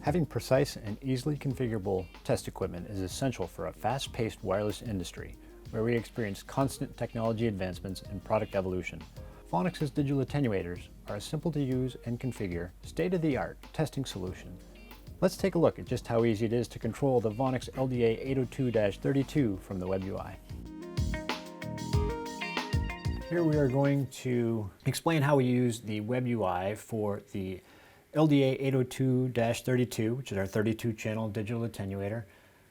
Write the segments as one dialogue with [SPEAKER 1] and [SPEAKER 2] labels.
[SPEAKER 1] Having precise and easily configurable test equipment is essential for a fast-paced wireless industry where we experience constant technology advancements and product evolution. Vaunix's digital attenuators are a simple to use and configure, state-of-the-art testing solution. Let's take a look at just how easy it is to control the Vaunix LDA 802-32 from the web UI. Here we are going to explain how we use the web UI for the LDA 802-32, which is our 32-channel digital attenuator.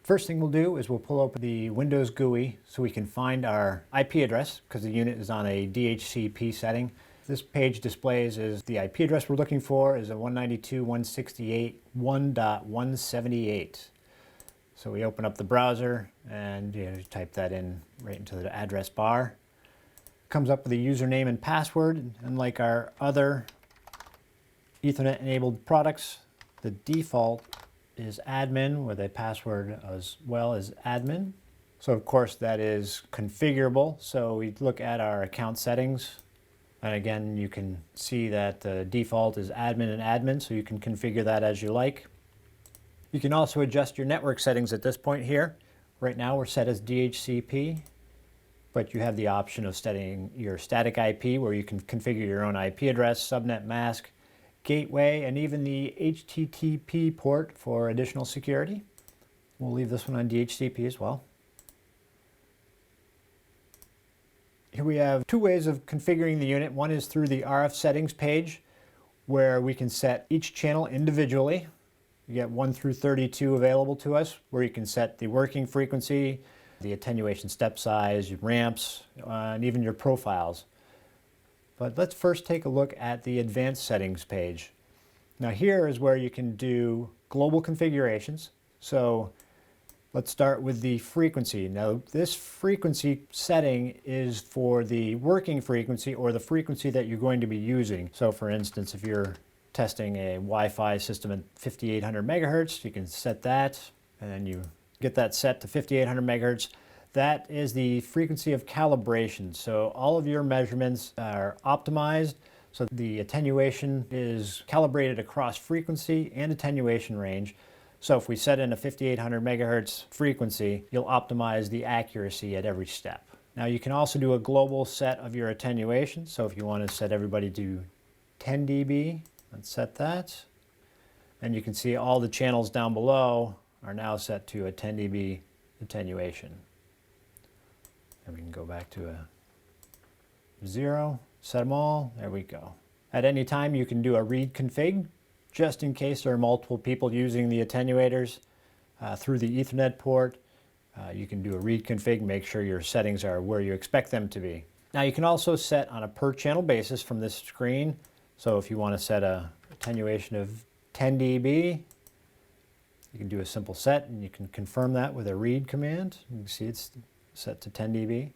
[SPEAKER 1] First thing we'll do is we'll pull up the Windows GUI so we can find our IP address because the unit is on a DHCP setting. This page displays is the IP address we're looking for is a 192.168.1.178. So we open up the browser and type that in right into the address bar. Comes up with a username and password, and like our other Ethernet-enabled products, the default is admin with a password as well as admin. So of course that is configurable. So we look at our account settings, and again you can see that the default is admin and admin, so you can configure that as you like. You can also adjust your network settings at this point here. Right now we're set as DHCP, but you have the option of setting your static IP where you can configure your own IP address, subnet mask, gateway, and even the HTTP port for additional security. We'll leave this one on DHCP as well. Here we have two ways of configuring the unit. One is through the RF settings page where we can set each channel individually. You get 1 through 32 available to us where you can set the working frequency, the attenuation step size, your ramps, and even your profiles. But let's first take a look at the advanced settings page. Now here is where you can do global configurations. So let's start with the frequency. Now this frequency setting is for the working frequency or the frequency that you're going to be using. So for instance, if you're testing a Wi-Fi system at 5800 megahertz, you can set that and then you get that set to 5800 megahertz. That is the frequency of calibration. So all of your measurements are optimized. So the attenuation is calibrated across frequency and attenuation range. So if we set in a 5800 megahertz frequency, you'll optimize the accuracy at every step. Now you can also do a global set of your attenuation. So if you want to set everybody to 10 dB, let's set that. And you can see all the channels down below are now set to a 10 dB attenuation. And we can go back to a 0, set them all, there we go. At any time you can do a read config, just in case there are multiple people using the attenuators through the Ethernet port. You can do a read config, make sure your settings are where you expect them to be. Now you can also set on a per channel basis from this screen. So if you want to set a attenuation of 10 dB, you can do a simple set and you can confirm that with a read command. You can see it's set to 10 dB.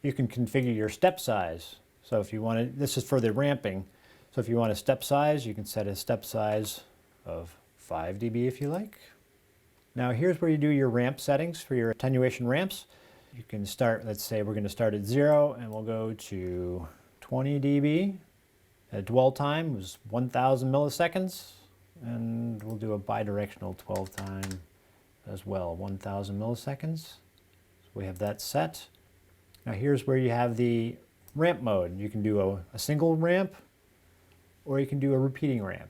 [SPEAKER 1] You can configure your step size. So if you want to, this is for the ramping. So if you want a step size, you can set a step size of 5 dB if you like. Now here's where you do your ramp settings for your attenuation ramps. You can start, let's say we're going to start at 0 and we'll go to 20 dB. Dwell time was 1000 milliseconds. And we'll do a bidirectional 12 time as well, 1000 milliseconds. So we have that set. Now here's where you have the ramp mode. You can do a single ramp or you can do a repeating ramp.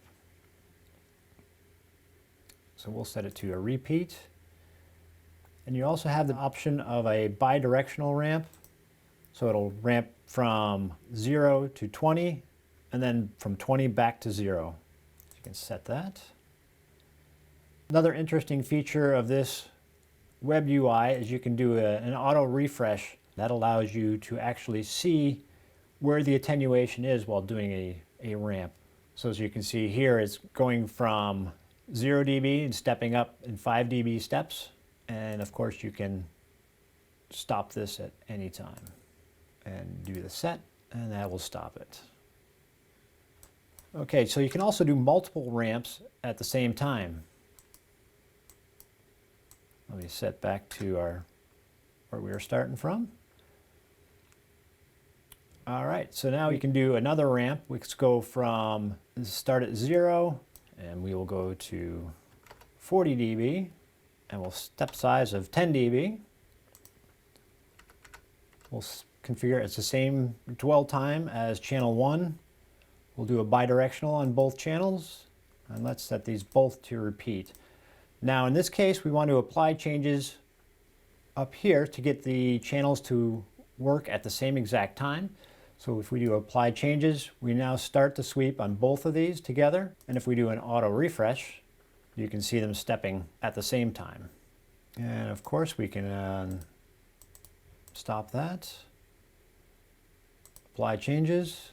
[SPEAKER 1] So we'll set it to a repeat. And you also have the option of a bidirectional ramp. So it'll ramp from 0 to 20 and then from 20 back to 0. You can set that. Another interesting feature of this web UI is you can do an auto refresh. That allows you to actually see where the attenuation is while doing a ramp. So as you can see here, it's going from 0 dB and stepping up in 5 dB steps. And of course you can stop this at any time and do the set, and that will stop it. Okay, so you can also do multiple ramps at the same time. Let me set back to where we were starting from. All right, so now we can do another ramp. Let's go from start at 0, and we will go to 40 dB, and we'll step size of 10 dB. We'll configure it's the same dwell time as channel 1. We'll do a bidirectional on both channels, and let's set these both to repeat. Now in this case we want to apply changes up here to get the channels to work at the same exact time. So if we do apply changes, we now start the sweep on both of these together, and if we do an auto refresh, you can see them stepping at the same time. And of course we can stop that, apply changes,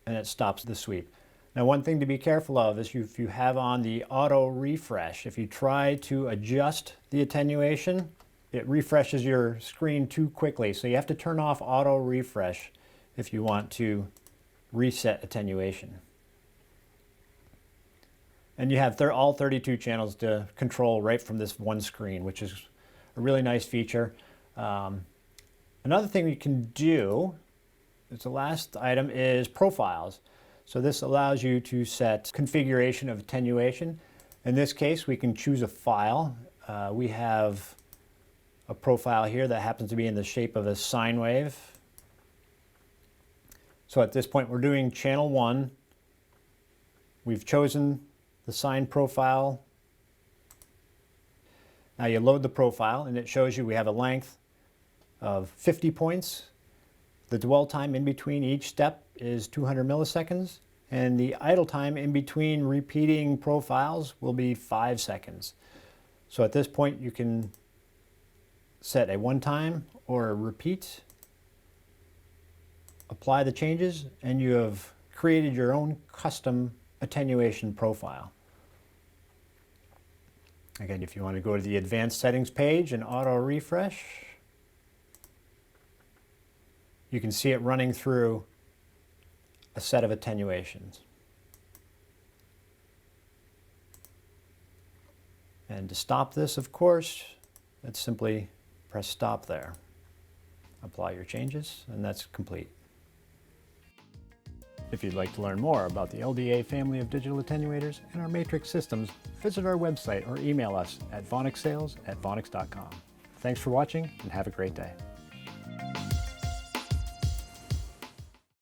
[SPEAKER 1] and it stops the sweep. Now one thing to be careful of is if you have on the auto refresh, if you try to adjust the attenuation, it refreshes your screen too quickly. So you have to turn off auto refresh if you want to reset attenuation. And you have all 32 channels to control right from this one screen, which is a really nice feature. Another thing we can do, the last item, is profiles. So this allows you to set configuration of attenuation. In this case, we can choose a file. We have a profile here that happens to be in the shape of a sine wave. So at this point, we're doing channel 1. We've chosen the sine profile. Now you load the profile, and it shows you we have a length of 50 points. The dwell time in between each step is 200 milliseconds, and the idle time in between repeating profiles will be 5 seconds. So at this point you can set a one-time or a repeat, apply the changes, and you have created your own custom attenuation profile. Again, if you want to go to the advanced settings page and auto refresh, you can see it running through a set of attenuations. And to stop this, of course, let's simply press stop there. Apply your changes, and that's complete. If you'd like to learn more about the LDA family of digital attenuators and our matrix systems, visit our website or email us at vaunixsales@vaunix.com. Thanks for watching, and have a great day.